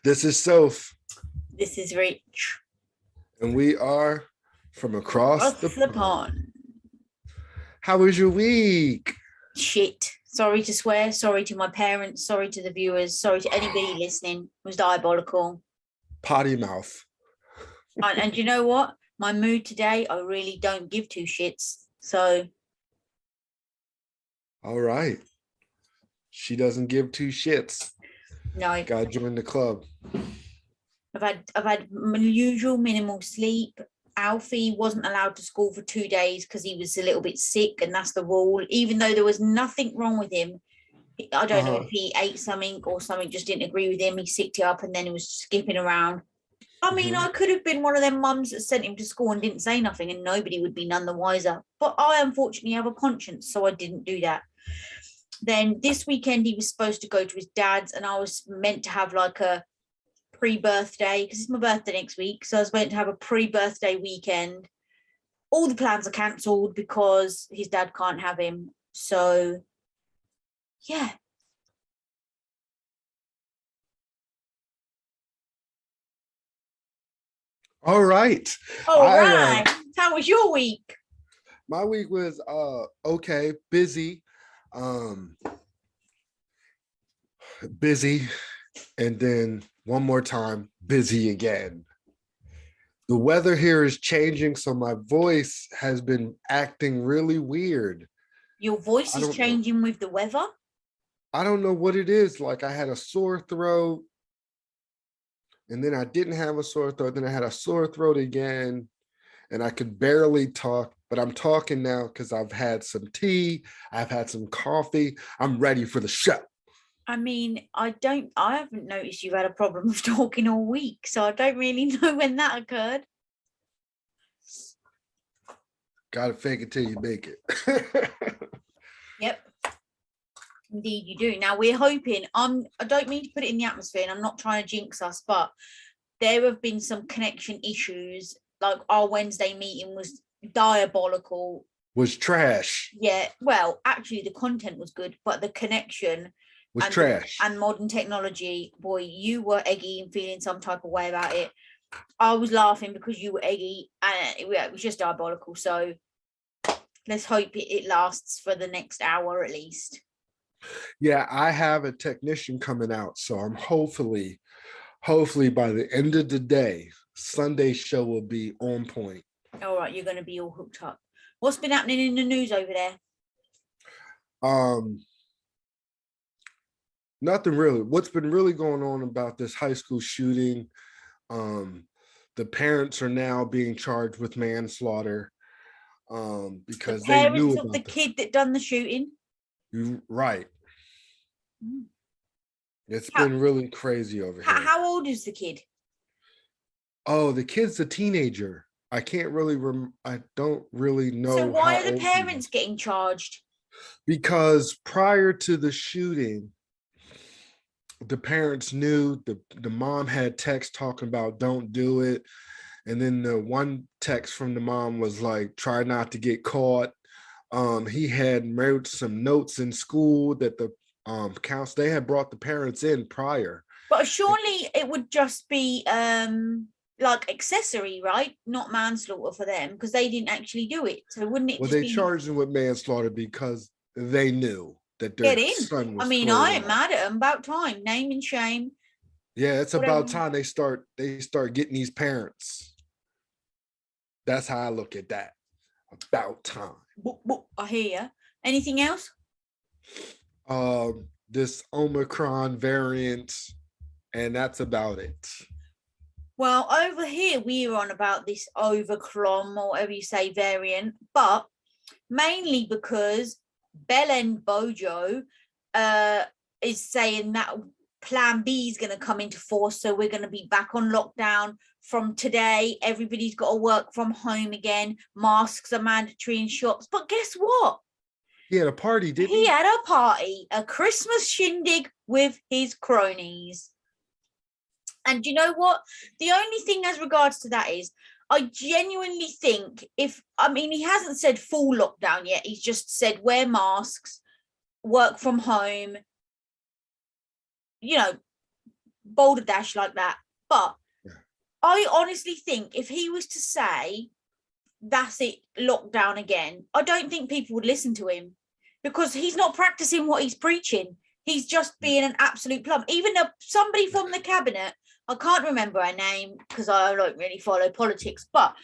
This is Soph, This is Rich. and we are from across Across the the pond. pond. How was your week? Shit. Sorry to swear. Sorry to my parents. Sorry to the viewers. Sorry to anybody listening. It was diabolical. Potty mouth. And you know what? My mood today, I really don't give two shits. So, All right. She doesn't give two shits. no. Gotta join the club. I've had usual minimal sleep. Alfie wasn't allowed to school for 2 days because he was a little bit sick, and that's the rule. Even though there was nothing wrong with him, I don't know if he ate something or something just didn't agree with him. He sicked it up and then he was skipping around. I mean, I could have been one of them mums that sent him to school and didn't say nothing, and nobody would be none the wiser. But I unfortunately have a conscience, so I didn't do that. Then this weekend he was supposed to go to his dad's, and I was meant to have like a pre-birthday because it's my birthday next week. So I was meant to have a pre-birthday weekend. All the plans are cancelled because his dad can't have him. So yeah. All right. All right. How was your week? My week was okay, busy. Busy, and then one more time, busy again. The weather here is changing, so my voice has been acting really weird. Your voice is changing with the weather? I don't know what it is. Like, I had a sore throat, and then I didn't have a sore throat. Then I had a sore throat again, and I could barely talk. But I'm talking now because I've had some tea. I've had some coffee. I'm ready for the show. I mean, I haven't noticed you've had a problem with talking all week, so I don't really know when that occurred. Gotta fake it till you make it. Yep. Indeed you do. Now we're hoping, I don't mean to put it in the atmosphere, and I'm not trying to jinx us, but there have been some connection issues. Like our Wednesday meeting was diabolical. Was trash. Yeah, well, actually the content was good, but the connection was trash. And modern technology, boy, you were eggy and feeling some type of way about it. I was laughing because you were eggy, and it was just diabolical. So let's hope it lasts for the next hour at least. Yeah, I have a technician coming out, so I'm hopefully by the end of the day, Sunday's show will be on point. All right, you're going to be all hooked up. What's been happening in the news over there? Nothing really. What's been really going on about this high school shooting? The parents are now being charged with manslaughter because the they knew about the kid that done the shooting. Right. It's been really crazy over here. How old is the kid? Oh, the kid's a teenager. I can't really I don't really know. So why are the parents getting charged? Because prior to the shooting, the parents knew. The mom had text talking about don't do it. And then the one text from the mom was like, try not to get caught. He had wrote some notes in school that the council, they had brought the parents in prior. But surely it would just be like accessory, right? Not manslaughter for them, because they didn't actually do it. So wouldn't it? Well, they charged them with manslaughter because they knew that their son was. I mean, I ain't mad at them. About time. Name and shame. Yeah, it's about time they start getting these parents. That's how I look at that. About time. I hear you. Anything else? This Omicron variant, and that's about it. Well, over here we're on about this Overclom or whatever you say variant, but mainly because Belen Bojo is saying that Plan B is going to come into force, so we're going to be back on lockdown from today. Everybody's got to work from home again. Masks are mandatory in shops. But guess what? He had a party, didn't he? He had a party, a Christmas shindig with his cronies. And you know what? The only thing as regards to that is, I genuinely think he hasn't said full lockdown yet. He's just said wear masks, work from home, balderdash like that. But Yeah. I honestly think if he was to say, that's it, lockdown again, I don't think people would listen to him, because he's not practicing what he's preaching. He's just being an absolute plum. Even somebody from the cabinet, I can't remember her name because I don't really follow politics, but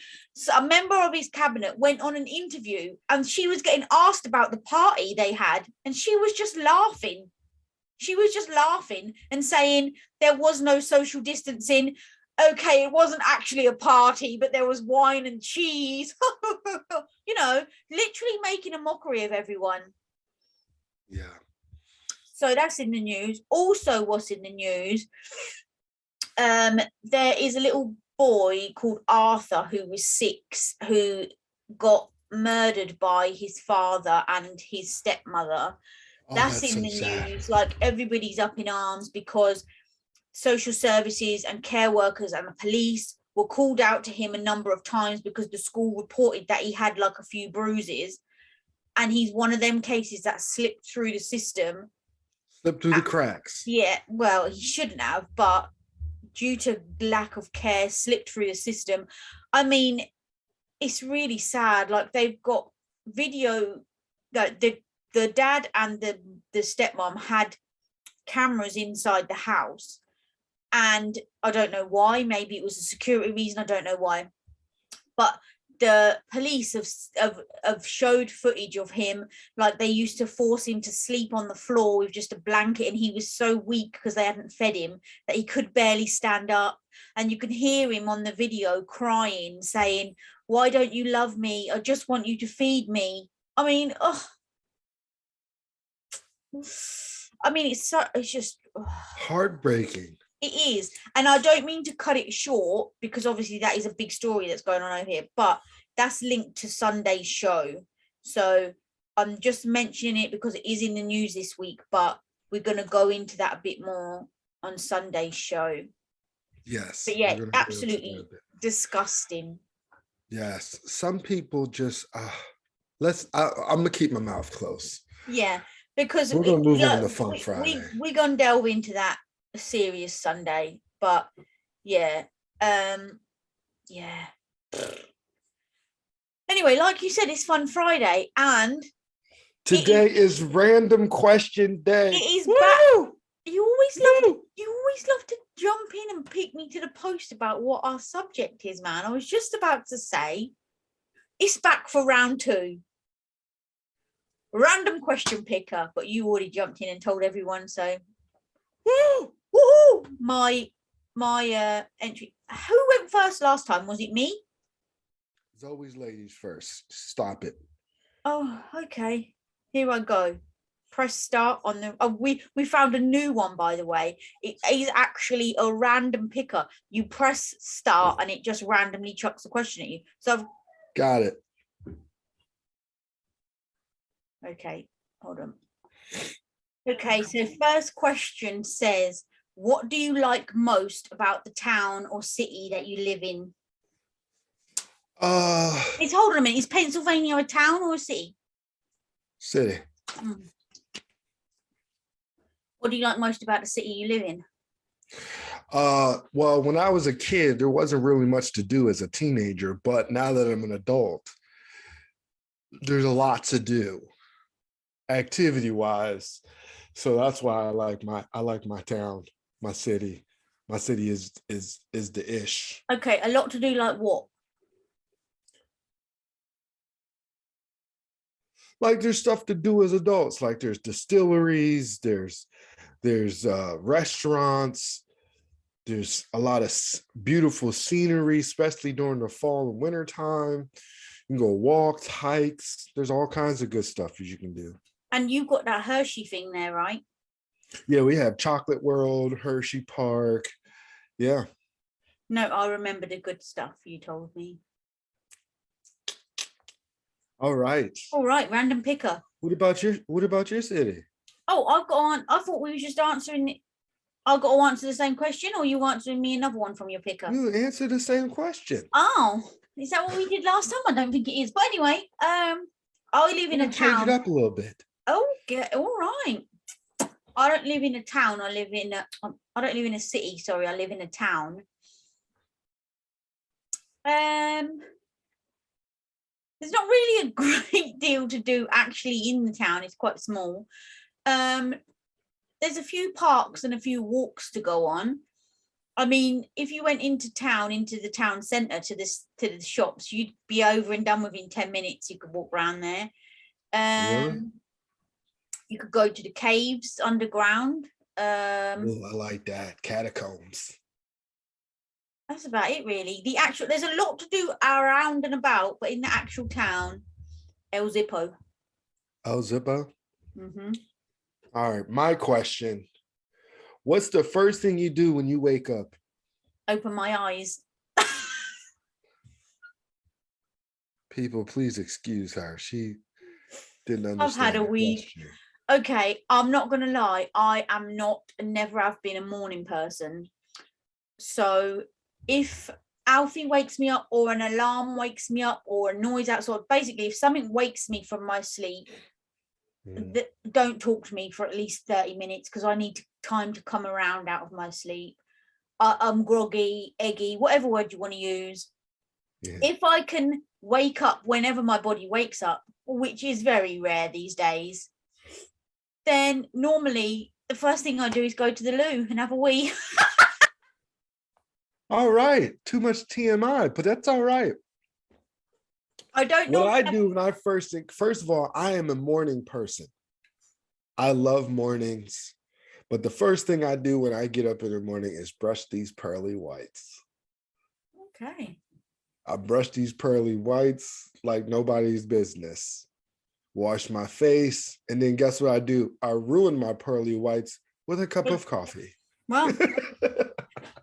a member of his cabinet went on an interview and she was getting asked about the party they had, and she was just laughing. She was just laughing and saying there was no social distancing. Okay, it wasn't actually a party, but there was wine and cheese. You know, literally making a mockery of everyone. Yeah. So that's in the news. Also, what's in the news? There is a little boy called Arthur who was 6, who got murdered by his father and his stepmother. Oh, That's that's in so the sad. news. Like, everybody's up in arms because social services and care workers and the police were called out to him a number of times because the school reported that he had like a few bruises, and he's one of them cases that slipped through the system. Slip through the cracks. Yeah, well, he shouldn't have, but due to lack of care, slipped through the system. I mean, it's really sad. Like, they've got video that the dad and the stepmom had cameras inside the house, and I don't know why. Maybe it was a security reason. I don't know why, but the police have showed footage of him. Like, they used to force him to sleep on the floor with just a blanket, and he was so weak because they hadn't fed him that he could barely stand up. And you can hear him on the video crying, saying, "Why don't you love me? I just want you to feed me." I mean, it's just Heartbreaking. it is. And I don't mean to cut it short, because obviously that is a big story that's going on over here, but that's linked to Sunday's show. So I'm just mentioning it because it is in the news this week, but we're going to go into that a bit more on Sunday's show. Yes. But yeah, absolutely disgusting. Yes. Some people just, I'm going to keep my mouth closed. Yeah, because we're going to move on to Fun Friday. We're going to delve into that serious Sunday, but yeah. Anyway, like you said, it's Fun Friday, and today is random question day. It is back. You always love to jump in and pick me to the post about what our subject is, man. I was just about to say it's back for round 2. Random question picker, but you already jumped in and told everyone, so woohoo! My entry. Who went first last time? Was it me? It's always ladies first. Stop it. Oh, okay. Here I go. Press start on the. Oh, we found a new one, by the way. It is actually a random picker. You press start and it just randomly chucks the question at you. So got it. Okay, hold on. Okay, so first question says, what do you like most about the town or city that you live in? Hold on a minute. Is Pennsylvania a town or a city? City. What do you like most about the city you live in? Well, when I was a kid, there wasn't really much to do as a teenager, but now that I'm an adult, there's a lot to do activity-wise. So that's why I like my town, my city. My city is the ish. Okay, a lot to do, like what? Like, there's stuff to do as adults. Like, there's distilleries, there's restaurants, there's a lot of beautiful scenery, especially during the fall and winter time. You can go walks, hikes. There's all kinds of good stuff you can do. And you've got that Hershey thing there, right? Yeah, we have Chocolate World, Hershey Park. Yeah. No, I remember the good stuff you told me. All right. All right, random picker. What about your city? Oh, I've got on. I thought we were just answering. I've got to answer the same question, or you answering me another one from your picker? You answer the same question. Oh, is that what we did last time? I don't think it is. But anyway, I live in a town. Change it up a little bit. Okay, all right. I don't live in a town. I don't live in a city. Sorry, I live in a town. There's not really a great deal to do actually in the town. It's quite small. There's a few parks and a few walks to go on. I mean, if you went into the town centre to the shops, you'd be over and done within 10 minutes. You could walk around there. Really? You could go to the caves underground. Oh, I like that. Catacombs. That's about it, really. There's a lot to do around and about, but in the actual town, El Zippo. El Zippo? Mm-hmm. All right, my question. What's the first thing you do when you wake up? Open my eyes. People, please excuse her. She didn't understand. I've had a week. Question. Okay, I'm not going to lie. I am not and never have been a morning person. So if Alfie wakes me up or an alarm wakes me up or a noise outside, basically if something wakes me from my sleep, don't talk to me for at least 30 minutes because I need time to come around out of my sleep. I'm groggy, eggy, whatever word you want to use. Yeah. If I can wake up whenever my body wakes up, which is very rare these days, then normally the first thing I do is go to the loo and have a wee. All right. Too much TMI, but that's all right. I don't know. What I do when I first of all, I am a morning person. I love mornings. But the first thing I do when I get up in the morning is brush these pearly whites. Okay. I brush these pearly whites like nobody's business. Wash my face. And then guess what I do? I ruin my pearly whites with a cup of coffee. Well,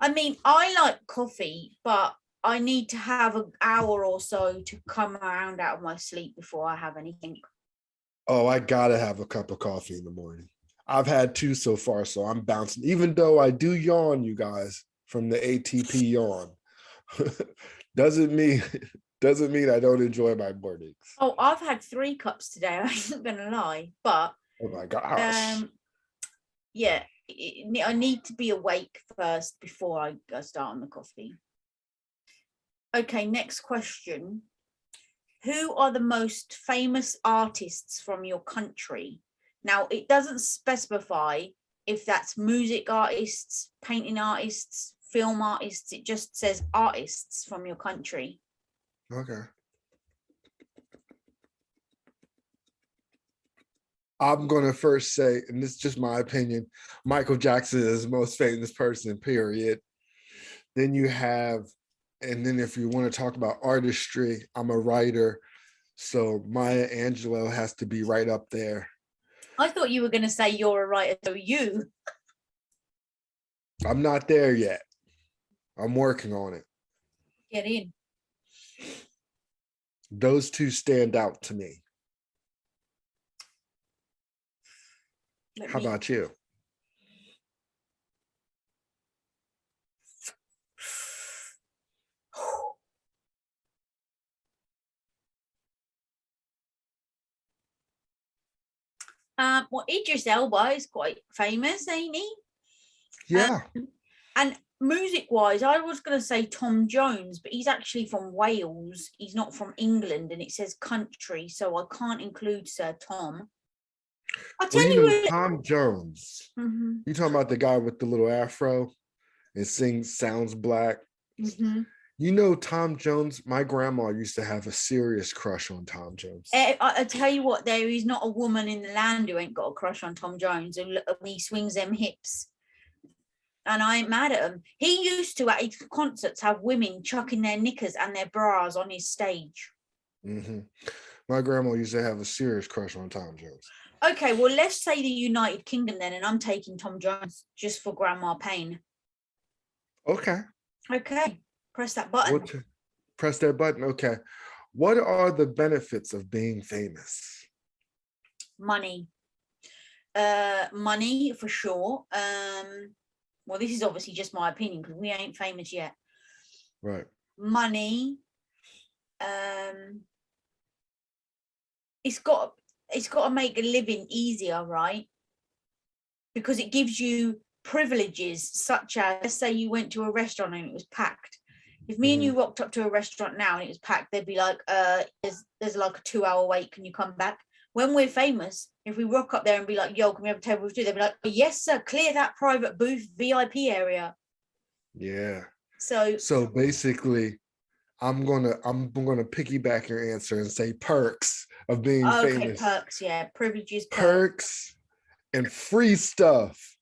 I mean, I like coffee, but I need to have an hour or so to come around out of my sleep before I have anything. Oh, I gotta have a cup of coffee in the morning. I've had 2 so far, so I'm bouncing. Even though I do yawn, you guys, from the ATP yawn, doesn't mean I don't enjoy my mornings. Oh, I've had 3 cups today. I'm not gonna lie, but oh my gosh, yeah, I need to be awake first before I start on the coffee. Okay, next question. Who are the most famous artists from your country? Now, it doesn't specify if that's music artists, painting artists, film artists. It just says artists from your country. Okay. I'm going to first say, and this is just my opinion, Michael Jackson is the most famous person, period. Then you have, and then if you want to talk about artistry, I'm a writer. So Maya Angelou has to be right up there. I thought you were going to say you're a writer, so you. I'm not there yet. I'm working on it. Get in. Those 2 stand out to me. How about you? Well, Idris Elba is quite famous, ain't he? Yeah. And music-wise, I was going to say Tom Jones, but he's actually from Wales. He's not from England, and it says country, so I can't include Sir Tom. I'll tell you Tom Jones. Mm-hmm. You talking about the guy with the little afro and sounds black? Mm-hmm. You know, Tom Jones, my grandma used to have a serious crush on Tom Jones. I tell you what, there is not a woman in the land who ain't got a crush on Tom Jones. And he swings them hips. And I ain't mad at him. He used to, at his concerts, have women chucking their knickers and their bras on his stage. Mm-hmm. My grandma used to have a serious crush on Tom Jones. Okay, well, let's say the United Kingdom then, and I'm taking Tom Jones just for Grandma Payne. Okay. Okay. Press that button. Press that button. Okay. What are the benefits of being famous? Money. Money for sure. Well, this is obviously just my opinion because we ain't famous yet. Right. Money. It's got to make a living easier, right? because it gives you privileges, such as, let's say you went to a restaurant and it was packed. If me and you rocked up to a restaurant now and it was packed, they'd be like, there's like a 2-hour wait, can you come back? When we're famous, if we rock up there and be like, yo, can we have a table with two? They'd be like, yes, sir, clear that private booth VIP area. Yeah. So basically, I'm gonna piggyback your answer and say perks of being famous. Perks, yeah, privileges, perks and free stuff.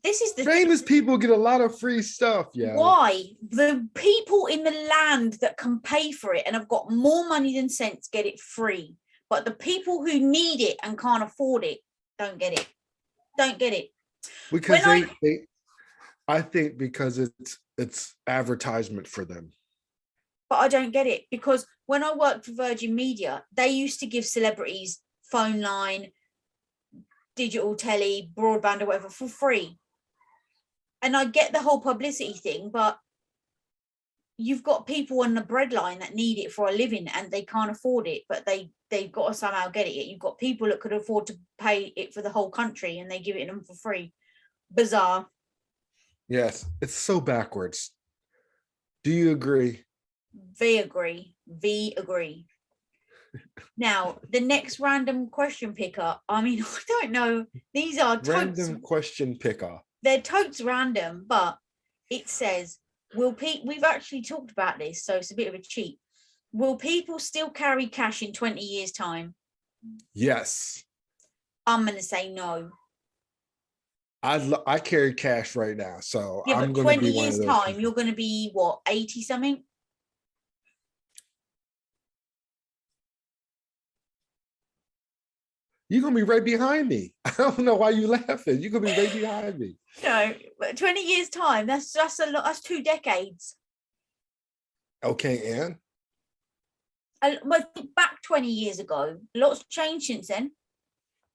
This is the famous people get a lot of free stuff. Yeah. Why? The people in the land that can pay for it and have got more money than sense get it free. But the people who need it and can't afford it don't get it. Don't get it. Because I think because it's advertisement for them. But I don't get it, because when I worked for Virgin Media, they used to give celebrities phone line, digital telly, broadband or whatever for free. And I get the whole publicity thing, but you've got people on the breadline that need it for a living and they can't afford it, but they've got to somehow get it. You've got people that could afford to pay it for the whole country and they give it to them for free. Bizarre. Yes, it's so backwards. Do you agree? V agree. Now, the next random question picker, I mean, I don't know. These are totes. Random question picker. They're totes random, but it says, we've actually talked about this, so it's a bit of a cheat. Will people still carry cash in 20 years' time? Yes. I'm going to say no. I carry cash right now, so yeah, I'm but going to 20 be one years of those time, people. You're going to be what, 80 something? You're going to be right behind me. I don't know why you laughing. You're going to be right behind me. No, but 20 years time, that's a lot. That's 2 decades. Okay, Anne. But back 20 years ago, lots changed since then.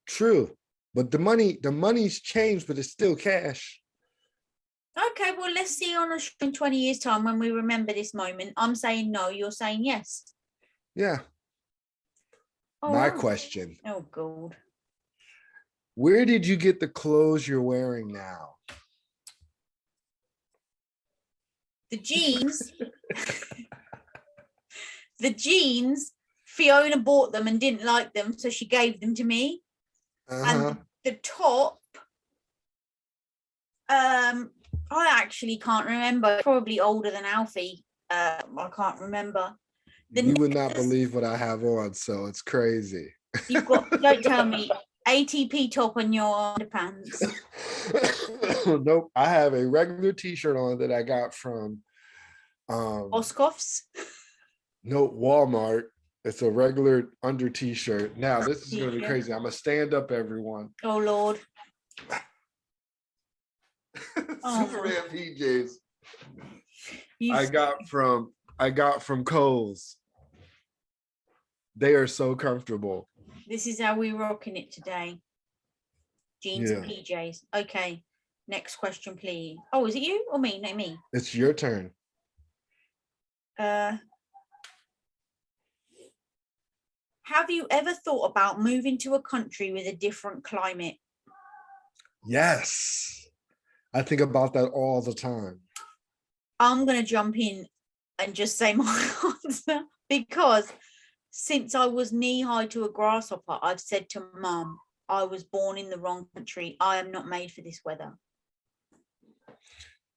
True, but the money's changed, but it's still cash. Okay, well, let's see in 20 years' time when we remember this moment. I'm saying no, you're saying yes. Yeah. Oh, My question. Oh, God. Where did you get the clothes you're wearing now? The jeans. The jeans, Fiona bought them and didn't like them, so she gave them to me. And the top, I actually can't remember. Probably older than Alfie. I can't remember. You would not believe what I have on, so it's crazy. You've got, don't tell me, ATP top on your underpants. Nope, I have a regular t-shirt on that I got from Oscoff's. No, Walmart. It's a regular under t-shirt. Now this is going to be crazy. I'm gonna stand up, everyone. Oh, Lord. Superman PJs. I got from Kohl's. They are so comfortable. This is how we're rocking it today. Jeans and PJs. Okay. Next question, please. Oh, is it you or me? No, me. It's your turn. Have you ever thought about moving to a country with a different climate? Yes. I think about that all the time. I'm going to jump in and just say my answer, because since I was knee-high to a grasshopper, I've said to Mum, I was born in the wrong country. I am not made for this weather.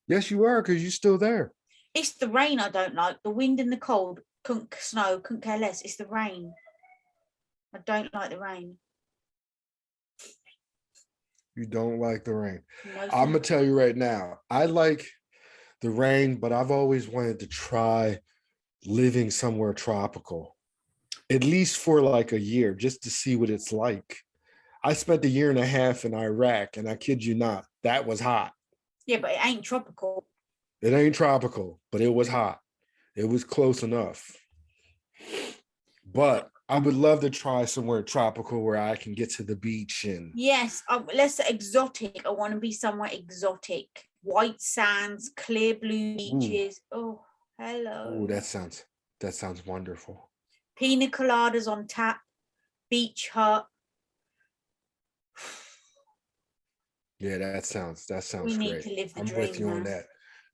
Yes, you are, because you're still there. It's the rain I don't like. The wind and the cold. Couldn't snow, couldn't care less. It's the rain. I don't like the rain. You don't like the rain. No, I'm going to tell you right now, I like the rain, but I've always wanted to try living somewhere tropical, at least for like a year, just to see what it's like. I spent 1.5 years in Iraq, and I kid you not, that was hot. Yeah, but it ain't tropical. It ain't tropical, but it was hot. It was close enough. But I would love to try somewhere tropical where I can get to the beach and yes, let's say exotic. I want to be somewhere exotic. White sands, clear blue beaches. Ooh. Oh, hello. Oh, that sounds wonderful. Pina coladas on tap, beach hut. Yeah, that We sounds need great. to live the I'm with dream, you on man. that.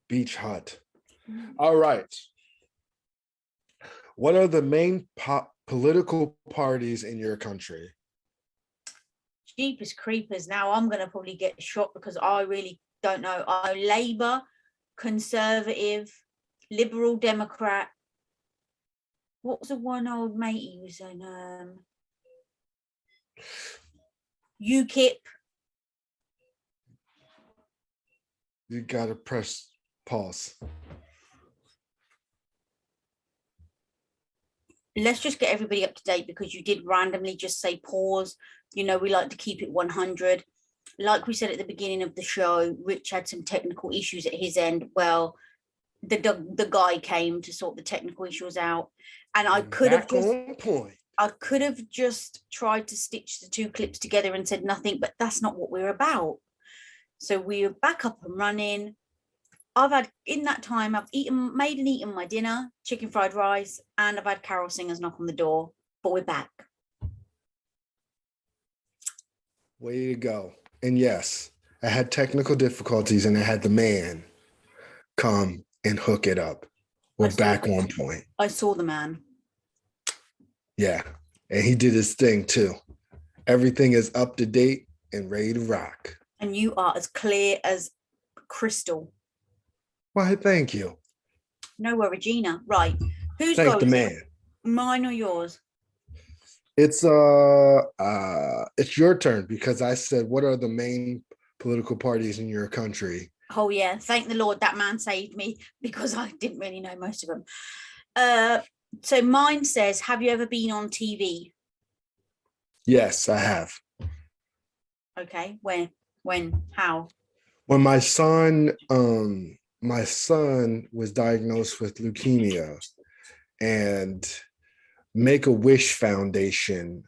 Beach hut. All right. What are the main political parties in your country? Jeepers creepers. Now I'm going to probably get shot because I really don't know. I know Labour, Conservative, Liberal Democrat. What was the one old mate he was in? UKIP. You gotta press pause. Let's just get everybody up to date because you did randomly just say pause. You know, we like to keep it 100. Like we said at the beginning of the show, Rich had some technical issues at his end. Well, the guy came to sort the technical issues out, and I could have Back just on point. I could have just tried to stitch the two clips together and said nothing, but that's not what we're about. So we're back up and running. I've had in that time I've made and eaten my dinner, chicken fried rice, and I've had carol singers knock on the door, but we're back. Way to go. And yes, I had technical difficulties and I had the man come and hook it up. We're back on point. I saw the man. Yeah. And he did his thing too. Everything is up to date and ready to rock. And you are as clear as crystal. Why, thank you. No worry, Regina. Right. Who's Thank going? the man. Mine or yours? It's your turn because I said what are the main political parties in your country? Oh yeah, thank the Lord that man saved me because I didn't really know most of them. So mine says, have you ever been on TV? Yes, I have. Okay, when, how? When my son was diagnosed with leukemia, and Make-A-Wish Foundation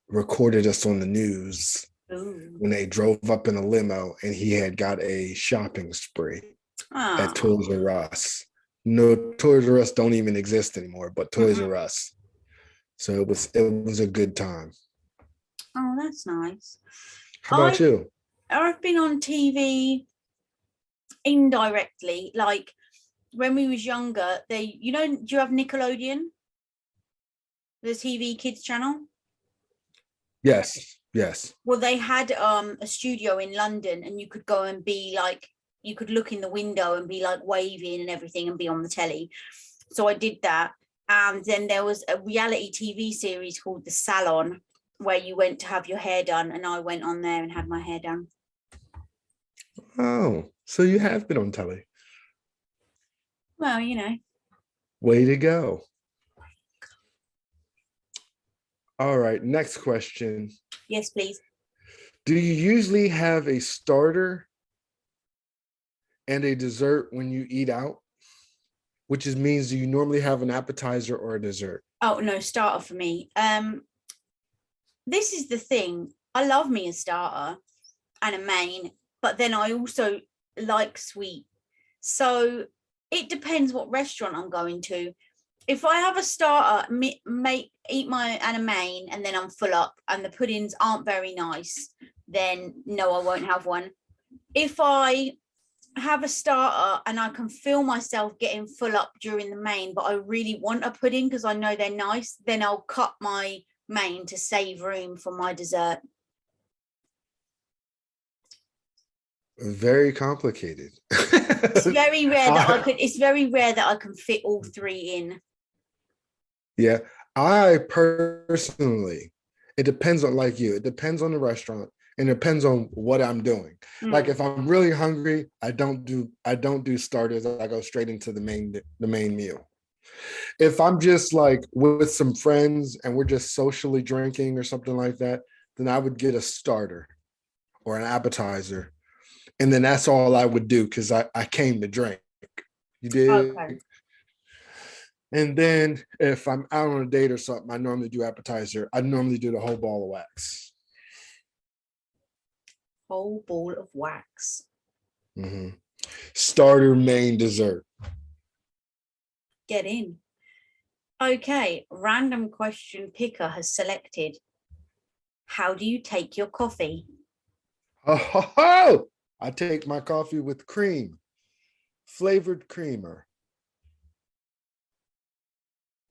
recorded us on the news. Ooh. When they drove up in a limo and he had got a shopping spree at Toys R Us. No, Toys R Us don't even exist anymore, but Toys R Us. So it was a good time. Oh, that's nice. How about you? I've been on TV indirectly, like when we was younger. Do you have Nickelodeon? The TV kids channel? Yes. Well, they had a studio in London, and you could go and be like, you could look in the window and be like waving and everything and be on the telly. So I did that. And then there was a reality TV series called The Salon, where you went to have your hair done, and I went on there and had my hair done. Oh, so you have been on telly. Well, Way to go. All right, next question. Yes, please. Do you usually have a starter and a dessert when you eat out? Which means do you normally have an appetizer or a dessert? Oh, no, starter for me. This is the thing. I love me a starter and a main, but then I also like sweet. So it depends what restaurant I'm going to. If I have a starter, eat my and a main, and then I'm full up, and the puddings aren't very nice, then no, I won't have one. If I have a starter and I can feel myself getting full up during the main, but I really want a pudding because I know they're nice, then I'll cut my main to save room for my dessert. Very complicated. It's very rare that I can fit all three in. Yeah, I personally, it depends on, like you, it depends on the restaurant and it depends on what I'm doing. Like if I'm really hungry, I don't do starters. I go straight into the main meal. If I'm just like with some friends and we're just socially drinking or something like that, then I would get a starter or an appetizer. And then that's all I would do because I came to drink. You did? Okay. And then if I'm out on a date or something, I normally do appetizer. I normally do the whole ball of wax. Whole ball of wax. Mm-hmm. Starter, main, dessert. Get in. Okay, random question picker has selected. How do you take your coffee? Oh, I take my coffee with cream, flavored creamer.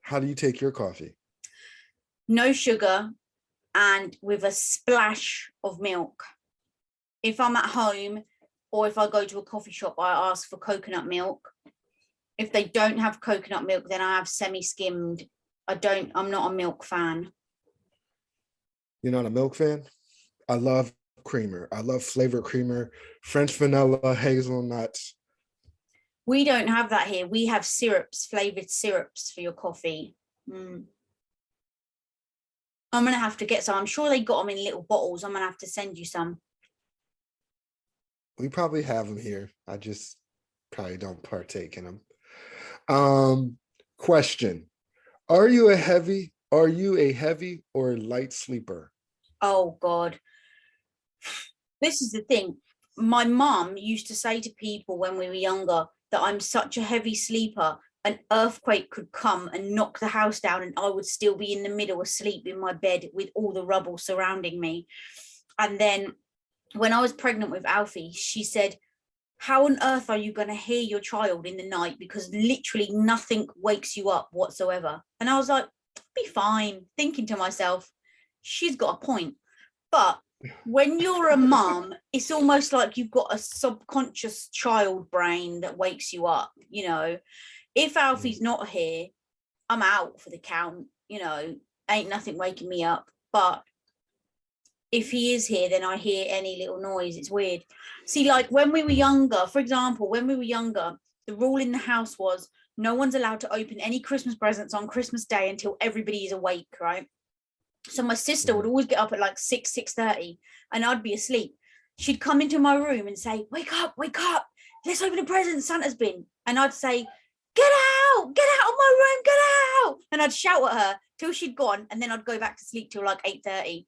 How do you take your coffee? No sugar and with a splash of milk. If I'm at home or if I go to a coffee shop, I ask for coconut milk. If they don't have coconut milk, then I have semi-skimmed. I'm not a milk fan. You're not a milk fan? I love creamer. I love flavored creamer, French vanilla, hazelnuts. We don't have that here. We have syrups, flavored syrups for your coffee. I'm going to have to get some. I'm sure they got them in little bottles. I'm going to have to send you some. We probably have them here. I just probably don't partake in them. Question. Are you a heavy or light sleeper? Oh, God. This is the thing. My mum used to say to people when we were younger that I'm such a heavy sleeper, an earthquake could come and knock the house down and I would still be in the middle asleep in my bed with all the rubble surrounding me. And then when I was pregnant with Alfie, she said, how on earth are you going to hear your child in the night? Because literally nothing wakes you up whatsoever. And I was like, be fine, thinking to myself, she's got a point. But when you're a mum, it's almost like you've got a subconscious child brain that wakes you up. If Alfie's not here, I'm out for the count. Ain't nothing waking me up. But if he is here, then I hear any little noise. It's weird. See, like when we were younger, for example, the rule in the house was no one's allowed to open any Christmas presents on Christmas Day until everybody is awake, right? So my sister would always get up at like 6:30 and I'd be asleep. She'd come into my room and say, wake up, let's open a present, Santa's been. And I'd say, get out of my room, get out. And I'd shout at her till she'd gone and then I'd go back to sleep till like 8:30.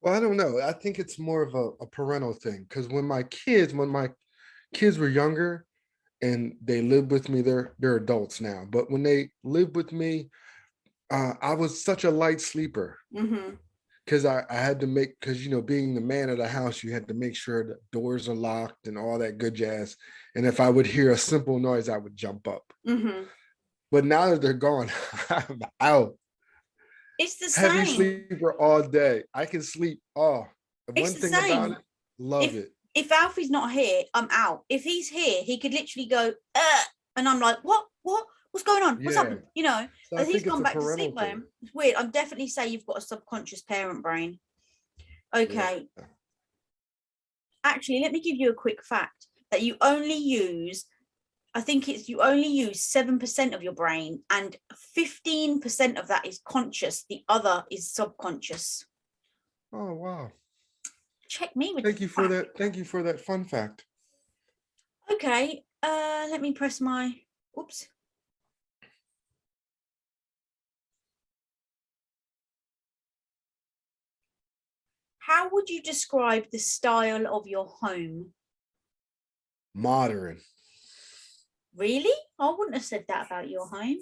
Well, I don't know. I think it's more of a parental thing because when my kids were younger and they lived with me, they're adults now. But when they lived with me, I was such a light sleeper because I had to because being the man of the house, you had to make sure the doors are locked and all that good jazz. And if I would hear a simple noise, I would jump up. But now that they're gone, I'm out. It's the Heavy same. sleeper all day. I can sleep. Oh, It's one thing about it, love it. If Alfie's not here, I'm out. If he's here, he could literally go, and I'm like, what's going on? What's up? So and he's gone back to sleep by him. It's weird. I'd definitely say you've got a subconscious parent brain. Okay. Yeah. Actually, let me give you a quick fact that you only use 7% of your brain and 15% of that is conscious. The other is subconscious. Oh, wow. Check me with Thank you for that fun fact. Okay. Let me press my, oops. How would you describe the style of your home? Modern. Really? I wouldn't have said that about your home.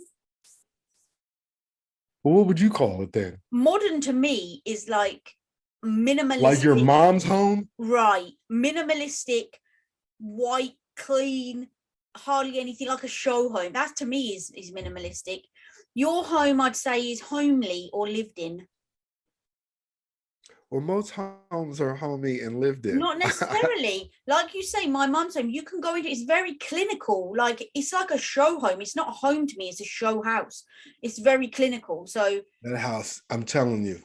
Well, what would you call it then? Modern to me is like minimalistic. Like your mom's home? Right. Minimalistic, white, clean, hardly anything, like a show home. That to me is minimalistic. Your home, I'd say, is homely or lived in. Well, most homes are homey and lived in. Not necessarily. Like you say, my mum's home, you can go into, it's very clinical. Like, it's like a show home. It's not a home to me. It's a show house. It's very clinical. So that house, I'm telling you,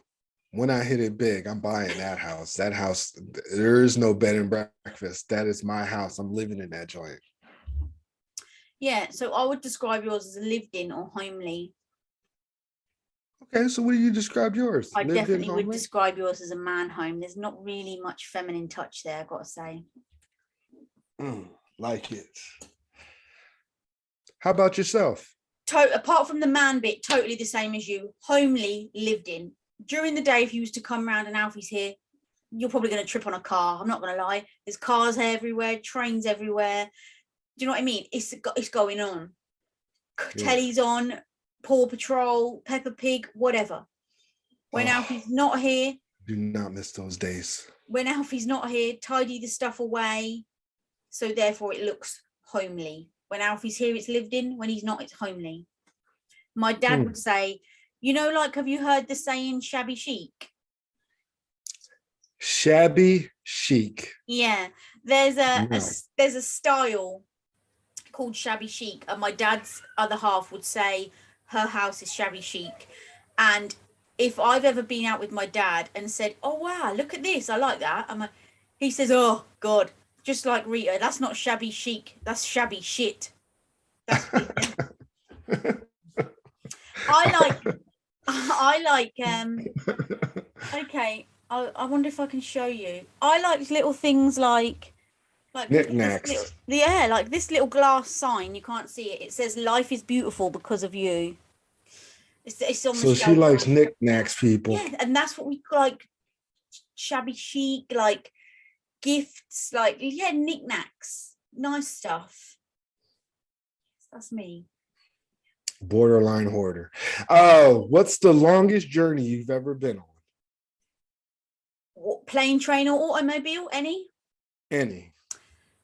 when I hit it big, I'm buying that house. That house, there is no bed and breakfast. That is my house. I'm living in that joint. Yeah. So I would describe yours as lived in or homely. Okay, so what do you describe yours? I definitely would describe yours as a man home. There's not really much feminine touch there, I've got to say. Like it. How about yourself? Apart from the man bit, totally the same as you. Homely, lived in. During the day, if you was to come around and Alfie's here, you're probably going to trip on a car. I'm not going to lie. There's cars everywhere, trains everywhere. Do you know what I mean? It's going on. Yeah. Telly's on. Paw Patrol, Peppa Pig, whatever. When Alfie's not here, do not miss those days. when Alfie's not here, tidy the stuff away. So therefore it looks homely. When Alfie's here, it's lived in. When he's not, it's homely. My dad would say, like, have you heard the saying shabby chic? Shabby chic. Yeah, there's a No. there's a style called shabby chic, and my dad's other half would say her house is shabby chic. And if I've ever been out with my dad and said, oh wow, look at this, I like that, he says, oh god, just like Rita, that's not shabby chic, that's shabby shit. That's I like okay, I wonder if I can show you. I like little things like knickknacks. Like this little glass sign. You can't see it. It says "Life is beautiful because of you." It's on the So shelf. she likes knickknacks, people. Yeah, and that's what we like. Shabby chic, like gifts, like knickknacks, nice stuff. That's me. Borderline hoarder. Oh, what's the longest journey you've ever been on? What, plane, train, or automobile? Any?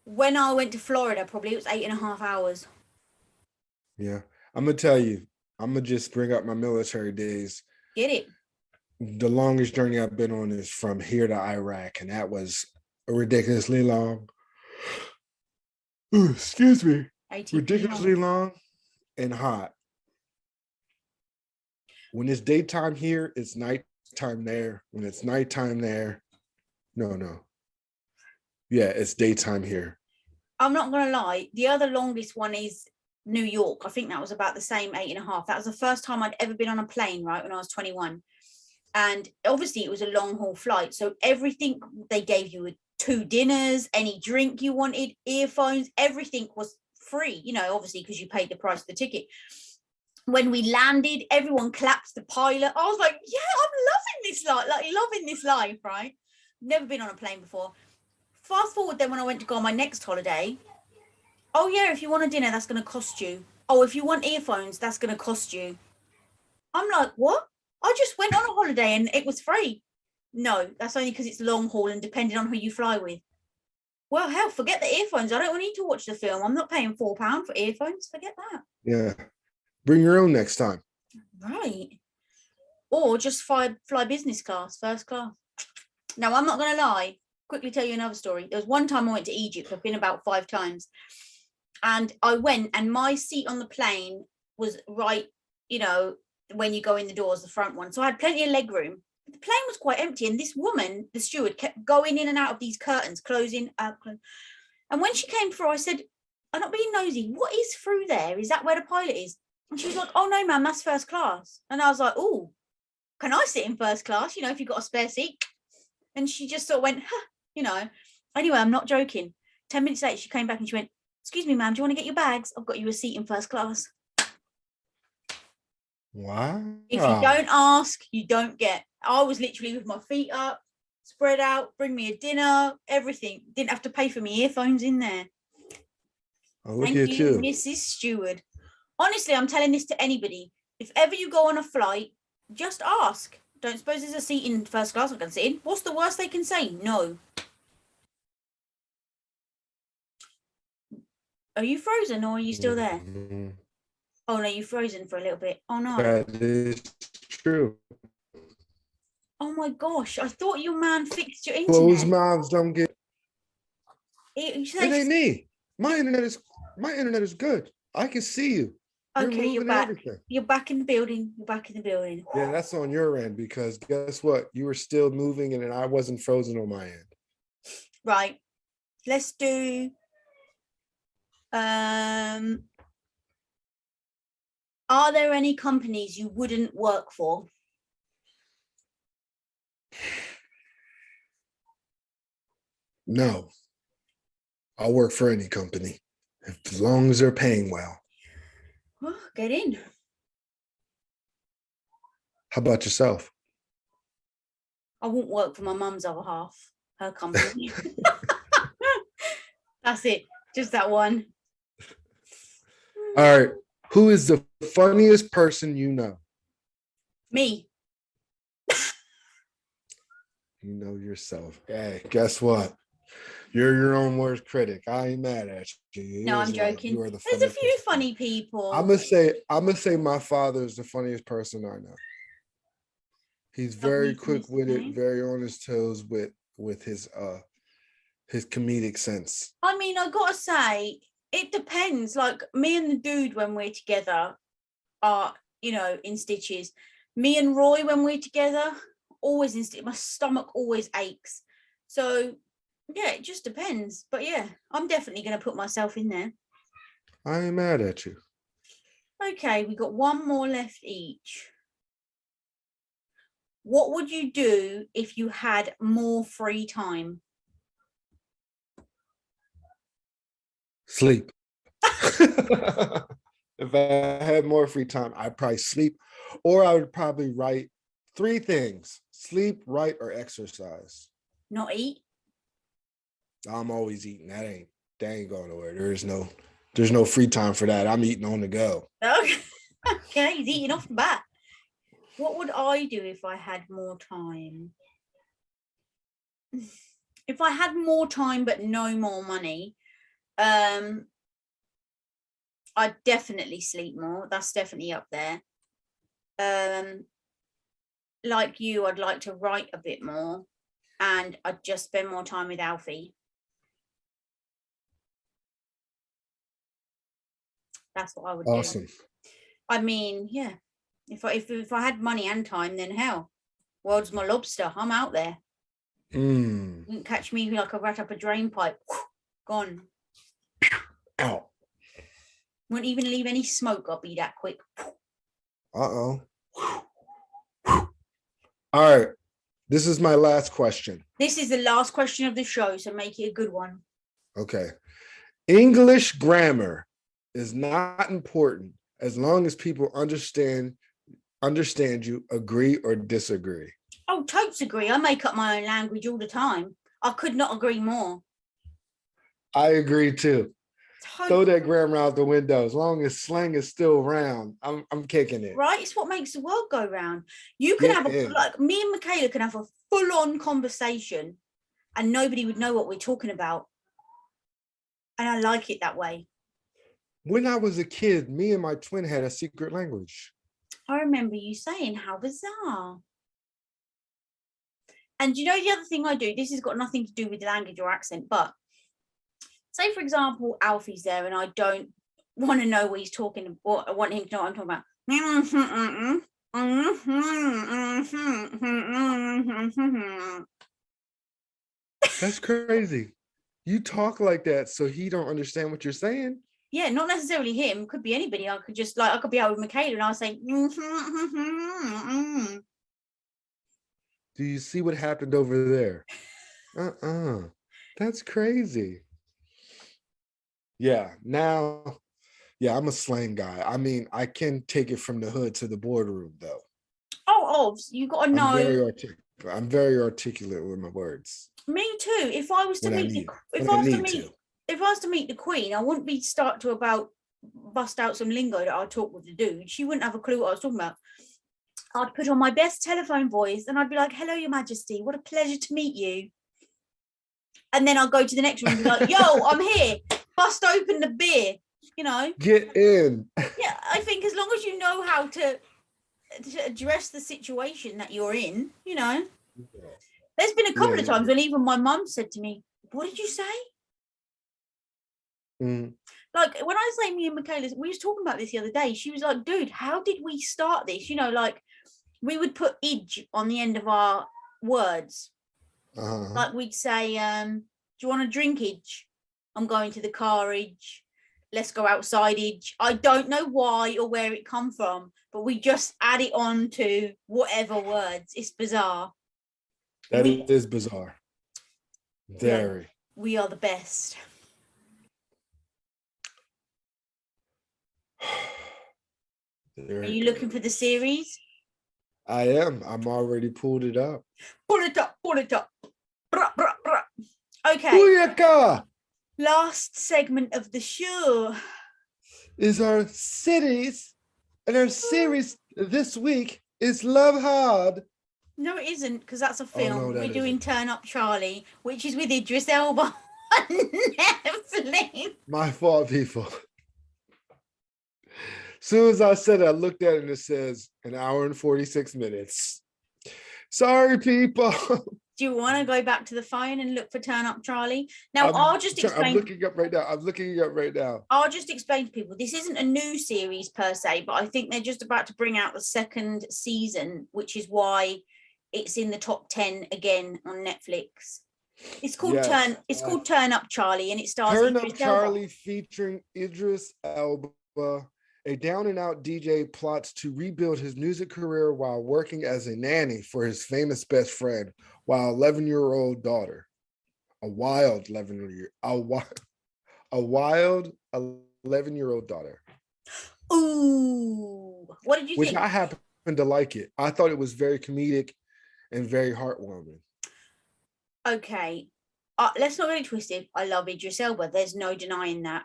When I went to Florida, probably it was 8.5 hours. Yeah, I'm gonna tell you. I'm gonna just bring up my military days. Get it? The longest journey I've been on is from here to Iraq, and that was ridiculously long. Ooh, excuse me. Ridiculously long and hot. When it's daytime here, it's nighttime there. When it's nighttime there, no. Yeah, it's daytime here. I'm not gonna lie. The other longest one is New York. I think that was about the same 8.5. That was the first time I'd ever been on a plane, right, when I was 21. And obviously it was a long haul flight. So everything they gave you, 2 dinners, any drink you wanted, earphones, everything was free, obviously because you paid the price of the ticket. When we landed, everyone clapped the pilot. I was like, yeah, I'm loving this life, right? Never been on a plane before. Fast forward then when I went to go on my next holiday. Oh yeah, if you want a dinner, that's going to cost you. Oh, if you want earphones, that's going to cost you. I'm like, what? I just went on a holiday and it was free. No, that's only because it's long haul and depending on who you fly with. Well, hell, forget the earphones. I don't need to watch the film. I'm not paying £4 for earphones. Forget that. Yeah. Bring your own next time. Right. Or just fly business class, first class. Now, I'm not going to lie. Quickly tell you another story. There was one time I went to Egypt. I've been about 5 times. And I went and my seat on the plane was right, when you go in the doors, the front one. So I had plenty of leg room. The plane was quite empty. And this woman, the steward, kept going in and out of these curtains, closing, out. And when she came through, I said, I'm not being nosy. What is through there? Is that where the pilot is? And she was like, oh, no, ma'am, that's first class. And I was like, oh, can I sit in first class? If you've got a spare seat. And she just sort of went, huh, Anyway, I'm not joking. 10 minutes later, she came back and she went, excuse me, ma'am, do you want to get your bags? I've got you a seat in first class. Wow. If you don't ask, you don't get. I was literally with my feet up, spread out, bring me a dinner, everything. Didn't have to pay for me earphones in there. Oh, look at you, Mrs. Steward. Honestly, I'm telling this to anybody. If ever you go on a flight, just ask. Don't suppose there's a seat in first class I can sit in. What's the worst they can say? No. Are you frozen or are you still there? Mm-hmm. Oh, no, you're frozen for a little bit. Oh, no. That is true. Oh, my gosh. I thought your man fixed your internet. Closed mouths don't get... It ain't me. My internet is good. I can see you. Okay, you're back. You're back in the building. Yeah, that's on your end because guess what? You were still moving and I wasn't frozen on my end. Right. Let's do... Are there any companies you wouldn't work for? No. I'll work for any company as long as they're paying well. Well, get in. How about yourself? I won't work for my mum's other half, her company. That's it. Just that one. All right. Who is the funniest person you know? Me. You know yourself. Hey, guess what? You're your own worst critic. I ain't mad at you. No, I'm Here's what, joking. you are the There's a funniest few person I know. funny people. I'm gonna say my father is the funniest person I know. He's very Lovely for quick Mr. with it, Kane. very on his toes with his comedic sense. I mean, I gotta say, it depends. Like me and the dude when we're together are, in stitches. Me and Roy when we're together, always in stitches. My stomach always aches. So yeah, it just depends. But yeah, I'm definitely gonna put myself in there. I ain't mad at you. Okay, we got one more left each. What would you do if you had more free time? Sleep. If I had more free time, I'd probably sleep, or I would probably write 3 things: sleep, write, or exercise. Not eat? I'm always eating. That ain't going nowhere. There's no free time for that. I'm eating on the go. Okay, okay, he's eating off the bat. What would I do if I had more time? If I had more time but no more money, I'd definitely sleep more. That's definitely up there. Like you, I'd like to write a bit more, and I'd just spend more time with Alfie. That's what I would Awesome. do. I mean, yeah. If I had money and time, then hell, world's my lobster. I'm out there. You can catch me like a rat up a drain pipe. Gone. Ow. Won't even leave any smoke. I'll be that quick. Uh-oh. All right. This is my last question. This is the last question of the show, so make it a good one. Okay. English grammar is not important as long as people understand you, agree or disagree. Oh, totes agree. I make up my own language all the time. I could not agree more. I agree too. Throw that grammar out the window. As long as slang is still around, I'm kicking it. Right? It's what makes the world go round. You can have like me and Michaela can have a full-on conversation and nobody would know what we're talking about. And I like it that way. When I was a kid, me and my twin had a secret language. I remember you saying, how bizarre. And you know the other thing I do, this has got nothing to do with language or accent, but say, for example, Alfie's there and I don't want to know what he's talking or I want him to know what I'm talking about. That's crazy. You talk like that so he don't understand what you're saying? Yeah, not necessarily him. Could be anybody. I could be out with Michaela and I was saying. Do you see what happened over there? That's crazy. Yeah, I'm a slang guy. I mean, I can take it from the hood to the boardroom, though. Oh, you got to know. I'm very articulate with my words. Me too. If I was to meet the Queen, I wouldn't be bust out some lingo that I'd talk with the dude. She wouldn't have a clue what I was talking about. I'd put on my best telephone voice and I'd be like, hello, Your Majesty. What a pleasure to meet you. And then I'll go to the next room and be like, yo, I'm here. Bust open the beer, Get in. Yeah, I think as long as you know how to address the situation that you're in, There's been a couple of times when even my mum said to me, what did you say? Like when I say me and Michaela, we was talking about this the other day. She was like, dude, how did we start this? Like we would put "ij" on the end of our words. Like we'd say, do you want a drink, ij? I'm going to the car, ij. Let's go outside, ij. I don't know why or where it come from, but we just add it on to whatever words. It's bizarre. That is bizarre. Very. Yeah, we are the best. Are you looking for the series? I am. I'm already pulled it up. Pull it up. Bruh, bruh, bruh. Okay. Booyaka! Last segment of the show is our cities, and our series this week is Love Hard. No, it isn't, because that's a Oh, film. no, that We're doing isn't. Turn Up Charlie, which is with Idris Elba on Netflix. My fault, people. Soon as I said it, I looked at it and it says an hour and 46 minutes. Sorry, people. Do you want to go back to the phone and look for Turn Up Charlie? Now, I'm explain. looking up right now. I'm looking it up right now. I'll just explain to people, this isn't a new series per se, but I think they're just about to bring out the second season, which is why it's in the top 10 again on Netflix. It's called Turn Up Charlie, and it stars Turn Up Idris Elba. Charlie featuring Idris Elba. A down and out DJ plots to rebuild his music career while working as a nanny for his famous best friend, while 11-year-old daughter, a wild 11-year-old daughter. Ooh, what did you think? Which I happen to like it. I thought it was very comedic and very heartwarming. Okay, let's not get it twisted. I love Idris Elba. There's no denying that.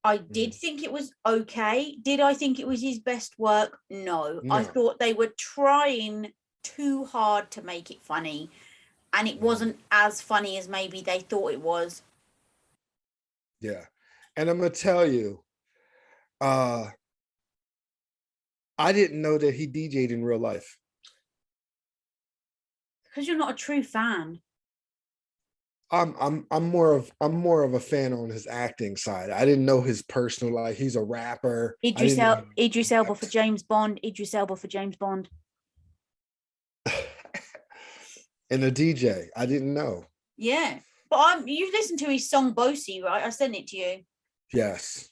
I did think it was okay. Did I think it was his best work? No. I thought they were trying too hard to make it funny, and it wasn't as funny as maybe they thought it was. Yeah. And I'm going to tell you, I didn't know that he DJ'd in real life. Because you're not a true fan. I'm more of a fan on his acting side. I didn't know his personal life. He's a rapper. Idris Elba for James Bond. Idris Elba for James Bond. And a DJ. I didn't know. Yeah. But you've listened to his song Bosie, right? I sent it to you. Yes.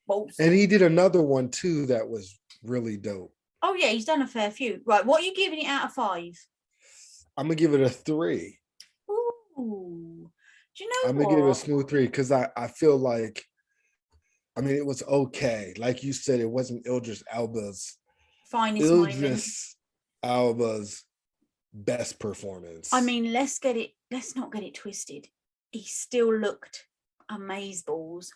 Bosie. And he did another one too that was really dope. Oh yeah, he's done a fair few. Right. What are you giving it out of 5? I'm gonna give it a 3. Ooh. Do you know I'm gonna give it a smooth 3 because I feel like, I mean, it was okay. Like you said, it wasn't Idris Elba's best performance. I mean, let's not get it twisted. He still looked amazeballs.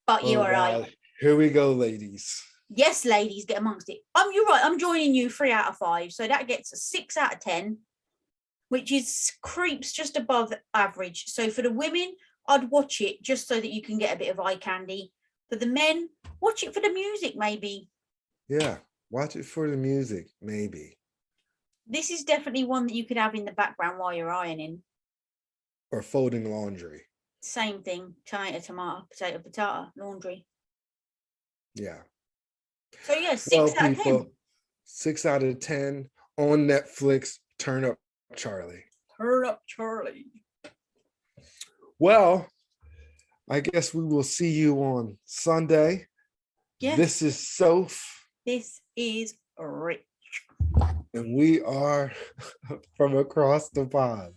But you're right. Here we go, ladies. Yes, ladies, get amongst it. You're right. I'm joining you 3 out of 5. So that gets a 6 out of 10. Which creeps just above average. So for the women, I'd watch it just so that you can get a bit of eye candy. For the men, watch it for the music, maybe. Yeah, watch it for the music, maybe. This is definitely one that you could have in the background while you're ironing. Or folding laundry. Same thing. Tomato, potato, laundry. Yeah. So yeah, 6 out of 10. 6 out of 10 on Netflix. Turn Up Charlie. Turn Up Charlie. Well, I guess we will see you on Sunday. Yes. This is Soph. This is Rich. And we are from across the pond.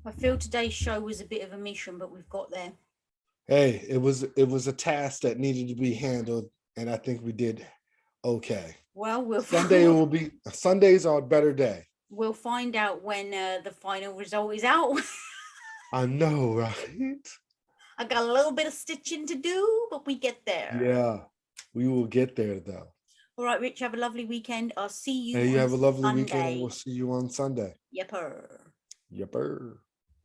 I feel today's show was a bit of a mission, but we've got there. Hey, it was a task that needed to be handled, and I think we did okay. Well, Sundays are a better day. We'll find out when the final result is out. I know, right? I got a little bit of stitching to do, but we get there. Yeah, we will get there though. All right, Rich, have a lovely weekend. I'll see you. Hey, you have a lovely weekend, and we'll see you on Sunday. Yepper. Yepper.